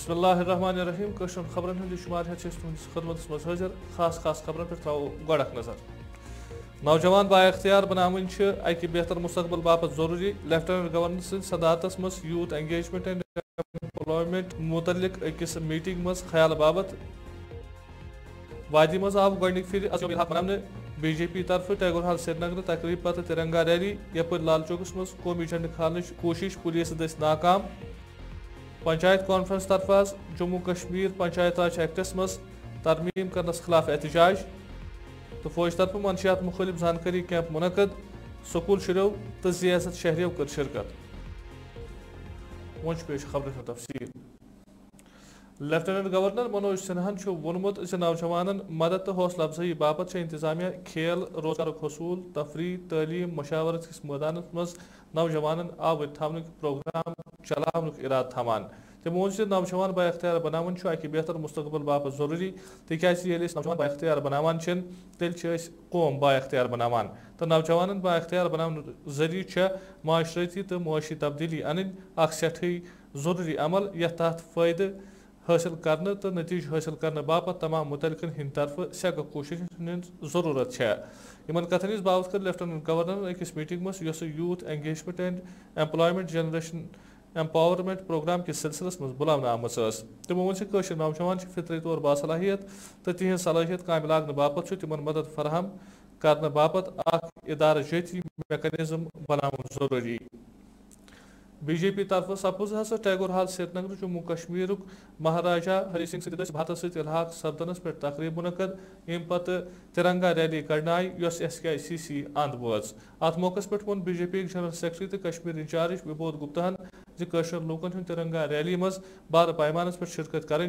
بسم اللہ الرحمن الرحیم کشن خبرن ہند شمار ہے تہندس خدمت مز حاضر خاص خبرن پہ ترو گۄڈٕ نظر نوجوان با اختیار بناون اکہ بہتر مستقبل باپت ضروری لیفٹیننٹ گورنر سند صدارتس مز یوتھ انگیجمنٹ اینڈ ایمپلائمنٹ متعلق اکس میٹنگ مز خیال بابت وادی مز آو گۄڈنِکہِ پھِرِ مناونہٕ بی جے پی طرف ٹیگور ہال سری نگر تقریب پتہ ترنگا ریلی یپر لال چوکس مز قومی جھنڈ کھالنٕچ کوشش پولیس دٔسۍ ناکام پنچایت کانفرنس طرف جموں کشمیر پنچایت راج ایکٹس مز ترمیم کرنس خلاف احتجاج تو فوج طرف منشیات مختلف زانکاری کیمپ منعقد سکول شروع تو ضیاست شہریوں کر شرکت ونچ پیش خبر ہند تفصیل لیفٹیننٹ گورنر منوج سنہن وونمت نوجوانن مدد تو حوصلہ افزائی باپت انتظامیہ کھیل روزگار حصول تفریح تعلیم مشاورت کس میدان مز نوجوانن آور تھونک پروگرام چلاونک ارادہ تھامان تمو وون نوجوان با اختیار بناون اکہ بہتر مستقبل باپت ضروری تکیاز ییٚلہِ أسۍ نوجوان با اختیار بناوان تیٚلہِ چھِ أسۍ قوم با اختیار بناوان تو نوجوانن با اختیار بناون ذریعہ چھِ معاشرتی تو معاشی تبدیلی انٕنۍ اکھ سٮ۪ٹھٕے ضروری عمل یتھ تحت فٲیدٕ حاصل کرنے تو نتیجہ حاصل کرنے باپت تمام متعلقن ہند طرف سیٚکہٕ کوشش ہٕنٛز ضروٗرت چھےٚ یمن کتھن ہٕنٛز باوت کٔر لیفٹیننٹ گورنر أکِس میٹنگ مز یۄس youth engagement and employment generation empowerment programme کس سلسلس مز بلاونہٕ آمٕژ ٲس تمو وون کٲشِر نوجوان چھِ فطری طور باصلاحیت تو تہنٛز صلٲحیت کامہِ لاگنہٕ باپت چھُ تمن مدد فراہم کرنہٕ باپت اکھ ادارٕ جٲتی میکانزم بناوُن ضروری بی جے پی طرف سپز ہسا ٹیگور ہال سری نگر جموں کشمیر مہاراجا ہری سنگھ ست بھاتس ست الحاق سپدنس پہ تقریب منعقد ام پتہ ترنگا ریلی کڑنائی یس ایس کے سی سی اند وٲژ ات موقع پہ وون بی جے پی جنرل سیکرٹری تو کشمیر انچارج وبود گپتاہن زشر لوکن ہند ترنگا ریلی مز بار پیمانس پہ شرکت کریں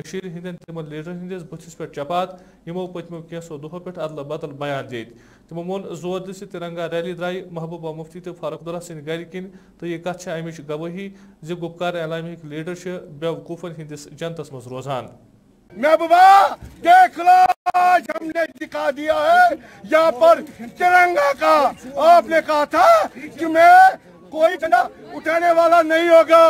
ہندین تمن لیڈر ہندس بتس پہ چپات یمو پتمو کینسو دہو پہ ادل بدل بیان دت تمو وون زور دس ترنگا ریلی درائے محبوبہ مفتی تو فاروق عبداللہ سند گر کن تو یہ کت امچ گواہی گپکار اعلامی لیڈر بیوقوفن ہندس جنتس مز روزان محبوبہ دیکھ لو آج ہم نے دکھا دیا ہے یہاں پر ترنگا کا آپ نے کہا تھا کہ میں کوئی جھنڈا اٹھانے والا نہیں ہوگا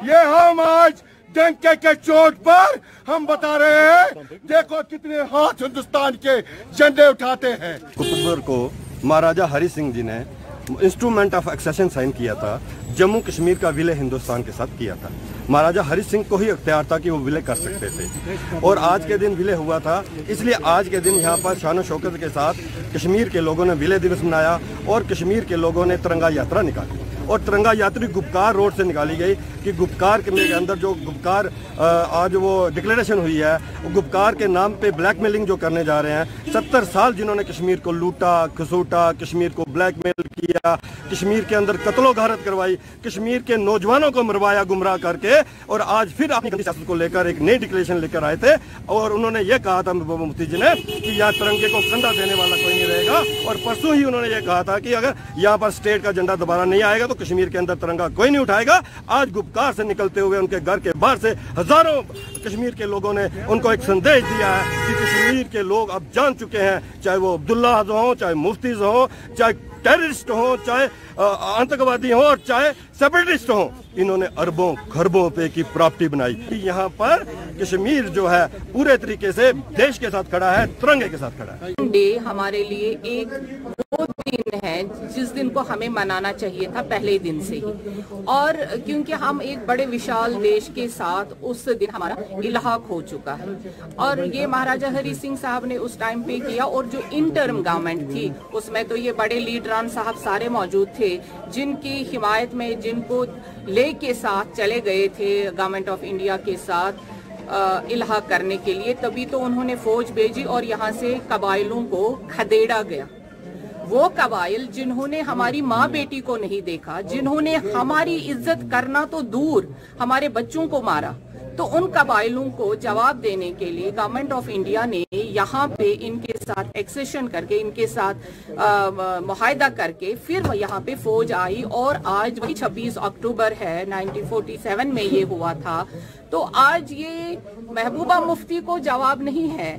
یہ ہم آج ڈنکے کے چوٹ پر ہم بتا رہے ہیں دیکھو کتنے ہاتھ ہندوستان کے جھنڈے اٹھاتے ہیں اکتوبر کو مہاراجا ہری سنگھ جی نے انسٹرومنٹ آف ایکسیشن سائن کیا تھا جموں کشمیر کا ولے ہندوستان کے ساتھ کیا تھا مہاراجا ہری سنگھ کو ہی اختیار تھا کہ وہ ولے کر سکتے تھے اور آج کے دن ولے ہوا تھا اس لیے آج کے دن یہاں پر شان و شوکت کے ساتھ کشمیر کے لوگوں نے ولے دیوس منایا اور کشمیر کے لوگوں نے ترنگا یاترا نکالی اور ترنگا یاتری گپکار روڈ سے نکالی گئی کہ گپکار کے اندر جو گپکار آج وہ ڈکلیریشن ہوئی ہے گپکار کے نام پہ بلیک میلنگ جو کرنے جا رہے ہیں 70 سال جنہوں نے کشمیر کو لوٹا کھسوٹا کشمیر کو بلیک میل کیا کشمیر کے اندر قتل و غارت کروائی کشمیر کے نوجوانوں کو مروایا گمراہ کر کے اور آج پھر اپنی سیاست کو لے کر ایک نئی ڈکلیریشن لے کر آئے تھے اور انہوں نے یہ کہا تھا محبوبہ مفتی جی نے کہ یہاں ترنگے کو کندھا دینے والا کوئی نہیں رہے گا اور پرسوں ہی انہوں نے یہ کہا تھا کہ اگر یہاں پر اسٹیٹ کا جھنڈا دوبارہ نہیں آئے گا تو کشمیر کے اندر ترنگا کوئی نہیں اٹھائے گا آج گپکار سے نکلتے ہوئے ان کے گھر کے باہر سے ہزاروں کشمیر کے لوگوں نے ان کو ایک سندیش دیا ہے کہ کشمیر کے لوگ اب جان چکے ہیں چاہے وہ عبداللہ ہوں چاہے مفتیز ہوں چاہے ٹیررسٹ ہوں چاہے آتنکوادی ہوں اور چاہے سیپریٹسٹ ہوں انہوں نے اربوں خربوں روپے کی پراپرٹی بنائی یہاں پر کشمیر جو ہے پورے طریقے سے دیش کے ساتھ کھڑا ہے ترنگے کے ساتھ کھڑا ہے ڈے ہمارے لیے ایک وہ دن ہے جس دن کو ہمیں منانا چاہیے تھا پہلے دن سے ہی اور کیونکہ ہم ایک بڑے وشال دیش کے ساتھ اس دن ہمارا الحاق ہو چکا ہے اور یہ مہاراجا ہری سنگھ صاحب نے اس ٹائم پہ کیا اور جو انٹرم گورنمنٹ تھی اس میں تو یہ بڑے لیڈران صاحب سارے موجود تھے جن کی حمایت میں جن کو لے کے ساتھ چلے گئے تھے گورنمنٹ آف انڈیا کے ساتھ الحاق کرنے کے لیے تبھی تو انہوں نے فوج بھیجی اور یہاں سے قبائلوں کو کھدیڑا گیا وہ قبائل جنہوں نے ہماری ماں بیٹی کو نہیں دیکھا جنہوں نے ہماری عزت کرنا تو دور ہمارے بچوں کو مارا تو ان قبائلوں کو جواب دینے کے لیے گورنمنٹ آف انڈیا نے یہاں پہ ان کے ساتھ ایکسیشن کر کے ان کے ساتھ معاہدہ کر کے پھر یہاں پہ فوج آئی اور آج وہی 26 اکتوبر ہے 1947 میں یہ ہوا تھا تو آج یہ محبوبہ مفتی کو جواب نہیں ہے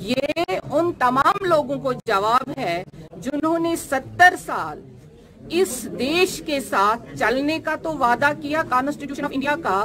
یہ ان تمام لوگوں کو جواب ہے جنہوں نے 70 سال اس دیش کے ساتھ چلنے کا تو وعدہ کیا کانسٹیٹیوشن آف انڈیا کا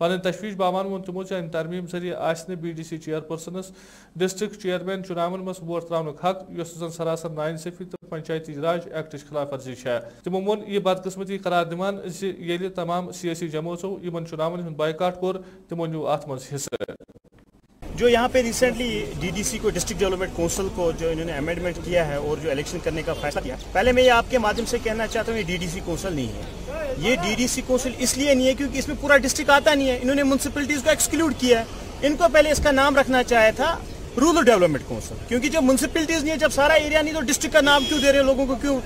پن تشویش بامان وون تمو ان ترمیم ذریعہ BDC چیئرپرسنس ڈسٹرکٹ چیئرمین چناون مز ووٹ تراؤنک حق یس زن سراسر ناانصافی تو پنچایتی راج ایکٹچ خلاف ورزی ہے. تمو وون یہ بدقسمتی قرار دمان یل تمام سیاسی جماعتوں ان چناون ہند بائیکاٹ کور تمو نیو ات مز حصہ. جو یہاں پہ ریسنٹلی DDC کو ڈسٹرکٹ ڈیولپمنٹ کونسل کو جو انہوں نے امینڈمنٹ کیا ہے اور جو الیکشن کرنے کا فیصلہ کیا, پہلے میں یہ آپ کے مادھیم سے کہنا چاہتا ہوں یہ DDC کونسل نہیں ہے. یہ DDC کونسل اس لیے نہیں ہے کیونکہ اس میں پورا ڈسٹرکٹ آتا نہیں ہے. انہوں نے میونسپلٹیز کو ایکسکلوڈ کیا ہے. ان کو پہلے اس کا نام رکھنا چاہا تھا رورل ڈیولپمنٹ کونسل, کیونکہ جب میونسپلٹیز نہیں ہے, جب سارا ایریا نہیں, تو ڈسٹرکٹ کا نام کیوں دے رہے ہیں لوگوں کو, کیوں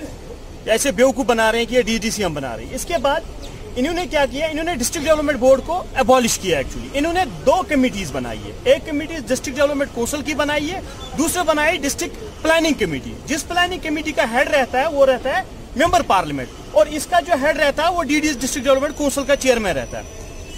ایسے بیوقوف بنا رہے ہیں کہ یہ DDC ہم بنا رہے ہیں. اس کے بعد انہوں نے کیا کیا, انہوں نے ڈسٹرکٹ ڈیولپمنٹ بورڈ کو ایبالش کیا. ایکچولی انہوں نے 2 کمیٹیز بنائی ہے. ایک کمیٹی ڈسٹرکٹ ڈیولپمنٹ کونسل کی بنائی ہے, دوسرے بنائی ڈسٹرکٹ پلاننگ کمیٹی. جس پلاننگ کمیٹی کا ہیڈ رہتا ہے وہ رہتا ہے ممبر پارلیمنٹ, اور اس کا جو ہیڈ رہتا ہے وہ DDC ڈسٹرکٹ ڈیولپمنٹ کونسل کا چیئرمین رہتا ہے.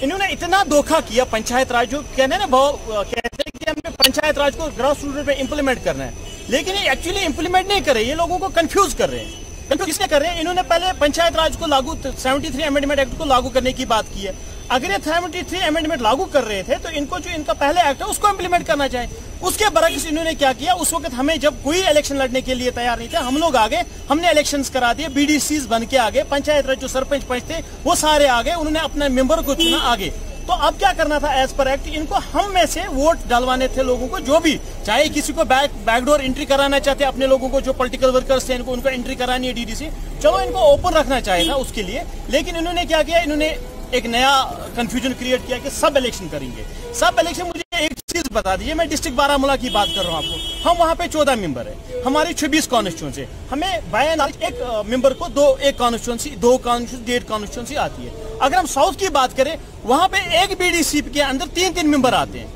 انہوں نے اتنا دھوکہ کیا پنچایت راج, جو کہتے ہیں نا کہتے ہیں کہ ہم نے پنچایت راج کو گراس روٹ پہ امپلیمنٹ کرنا ہے, لیکن یہ ایکچولی امپلیمنٹ نہیں کر رہے, یہ لوگوں کو کنفیوز کر رہے ہیں. کس نے کر رہے ہیں, انہوں نے پہلے پنچایت راج کو لاگو 73 امینڈمنٹ ایکٹ کو لاگو کرنے کی بات کی ہے. اگر یہ 73 امینڈمنٹ لاگو کر رہے تھے تو ان کو جو ان کا پہلے ایکٹ ہے اس کو امپلیمنٹ کرنا چاہیے. اس کے برعکس انہوں نے کیا کیا, اس وقت ہمیں جب کوئی الیکشن لڑنے کے لیے تیار نہیں تھے, ہم لوگ آگے, ہم نے الیکشنز کرا دیے, BDCs بن کے آگے, پنچایت راج جو سرپنچ پنچ تھے وہ سارے آگے, انہوں نے اپنے ممبر کو چنا آگے. تو اب کیا کرنا تھا ایز پر ایکٹ, ان کو ہم میں سے ووٹ ڈلوانے تھے لوگوں کو, جو بھی چاہے کسی کو بیک ڈور انٹری کرانا چاہتے ہیں اپنے لوگوں کو, جو پولیٹیکل ورکرز تھے ان کو انٹری کرانی ہے DDC, چلو ان کو اوپن رکھنا چاہیے تھا اس کے لیے. لیکن انہوں نے کیا کیا, انہوں نے ایک نیا کنفیوژن کریٹ کیا کہ سب الیکشن کریں گے. سب الیکشن, مجھے ایک چیز بتا دیجیے, میں ڈسٹرکٹ بارہمولہ کی بات کر رہا ہوں آپ کو, ہم وہاں پہ 14 ممبر ہیں, ہماری 26 کانسٹیچوئنسی, ہمیں بائی اینڈ لارج ایک ممبر کو 2 کانسٹیچوئنسی 1.5 کانسٹیچوئنسی آتی ہے. اگر ہم ساؤتھ کی بات کریں, وہاں پہ ایک BDC کے اندر 3 ممبر آتے ہیں.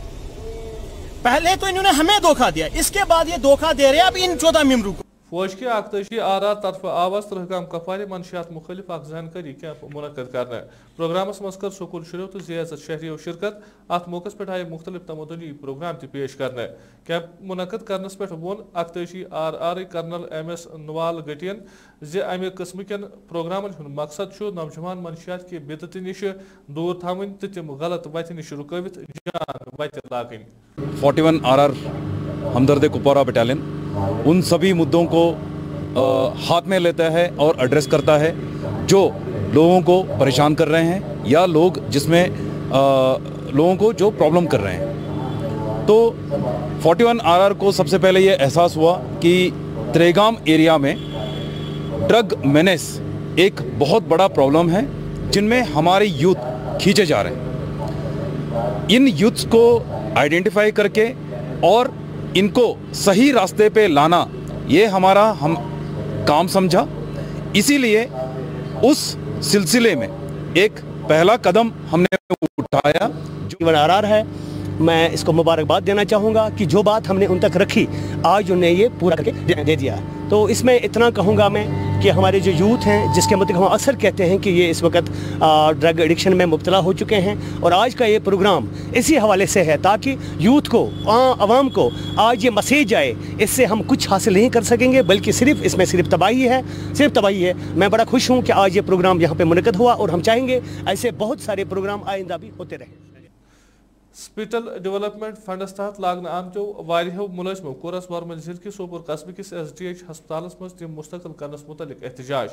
پہلے تو انہوں نے ہمیں دھوکہ دیا, اس کے بعد یہ دھوکہ دے رہے ہیں اب ان 14 ممبروں کو. فوج کے اختشی آرار طرف آواز ترحکام کپوارِ منشیات مختلف اخ زانکاری کیمپ منعقد کرنا. پروگرامس مز کر سکول شروع تو زیادہ شہریوں شرکت. ات موقع پہ آئی مختلف تمدنی پروگرام تہ پیش کرنا. کیمپ منعقد کرنس پہ وون اختشی آر کرنل MS نوال گٹین زِ امہ قسم کن پروگرامن ہند مقصد نوجوان منشیات کی بدعت نش دور تھون تو تم غلط وتہ نش رکوت جان وتہ لاگن. 41 RR ہمدرد کپوارہ بٹالین ان سبھی مدوں کو ہاتھ میں لیتا ہے اور ایڈریس کرتا ہے جو لوگوں کو پریشان کر رہے ہیں یا لوگ جس میں لوگوں کو جو پرابلم کر رہے ہیں. تو 41 RR کو سب سے پہلے یہ احساس ہوا کہ تریگام ایریا میں ڈرگ مینس ایک بہت بڑا پرابلم ہے جن میں ہمارے یوتھ کھینچے جا رہے ہیں. ان یوتھس کو آئیڈینٹیفائی کر کے اور ان کو صحیح راستے پہ لانا یہ ہمارا ہم کام سمجھا. اسی لیے اس سلسلے میں ایک پہلا قدم ہم نے اٹھایا جو RR ہے. میں اس کو مبارکباد دینا چاہوں گا کہ جو بات ہم نے ان تک رکھی آج انہیں یہ پورا کر کے دے دیا. تو اس میں اتنا کہوں گا میں کہ ہمارے جو یوتھ ہیں جس کے متعلق ہم اکثر کہتے ہیں کہ یہ اس وقت ڈرگ ایڈکشن میں مبتلا ہو چکے ہیں, اور آج کا یہ پروگرام اسی حوالے سے ہے تاکہ یوتھ کو, عوام کو آج یہ میسیج آئے. اس سے ہم کچھ حاصل نہیں کر سکیں گے بلکہ صرف اس میں صرف تباہی ہے. میں بڑا خوش ہوں کہ آج یہ پروگرام یہاں پہ منعقد ہوا, اور ہم چاہیں گے ایسے بہت سارے پروگرام آئندہ بھی ہوتے رہیں. سپیٹل ڈیولپمنٹ فنڈس تحت لاگنہ آمتو واریہو ملازمو کورس ورمل ضلع کس سوپور قصبہ کس SDH ہسپتالس مز تم مستقل کرنس متعلق احتجاج.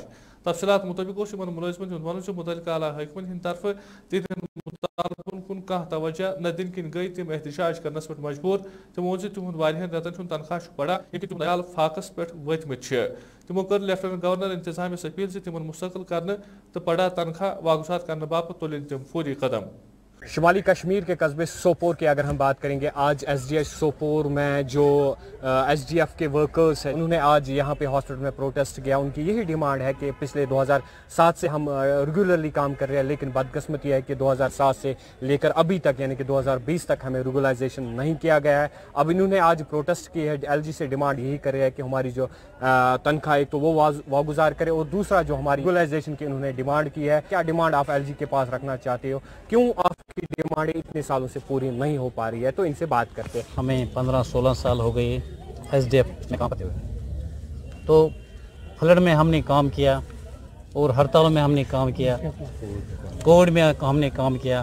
تفصیلات مطابق ان ملازمن ہند ون متعلقہ اعلی حکمن ہند طرف تہذین مطالبن کن کھانا توجہ نہ دن کن گئی تم احتجاج کرنس پہ مجبور. تمو وون تہد واریہن رتن ہند تنخواہ بڑا یہ تم عیال فاقس پہ وتمت. تمو کر لیفٹنٹ گورنر انتظامیہ اپیل سے تمن مستقل کرنے تو بڑا تنخواہ واگزار کرنے باپت تلن تم فوری قدم. شمالی کشمیر کے قصبے سوپور کی اگر ہم بات کریں گے, آج SDH سوپور میں جو SDF کے ورکرز ہیں انہوں نے آج یہاں پہ ہاسپٹل میں پروٹیسٹ کیا. ان کی یہی ڈیمانڈ ہے کہ پچھلے 2007 سے ہم ریگولرلی کام کر رہے ہیں, لیکن بدقسمتی ہے کہ 2007 سے لے کر ابھی تک یعنی کہ 2020 تک ہمیں ریگولائزیشن نہیں کیا گیا ہے. اب انہوں نے آج پروٹیسٹ کی ہے, LG سے ڈیمانڈ یہی کر رہے ہیں کہ ہماری جو تنخواہ ایک تو وہ واگزار کرے, اور دوسرا جو ہماری ریگولائزیشن کی انہوں نے ڈیمانڈ کی ہے. کیا ڈیمانڈ آپ LG کے پاس رکھنا چاہتے ہو, کیوں آپ کی ڈیمانڈیں اتنے سالوں سے پوری نہیں ہو پا رہی ہے؟ تو ان سے بات کرتے ہیں. ہمیں 15-16 سال ہو گئے SDF میں کام کرتے ہوئے. تو فلڈ میں ہم نے کام کیا اور ہڑتالوں میں ہم نے کام کیا, کووڈ میں ہم نے کام کیا,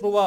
13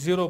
0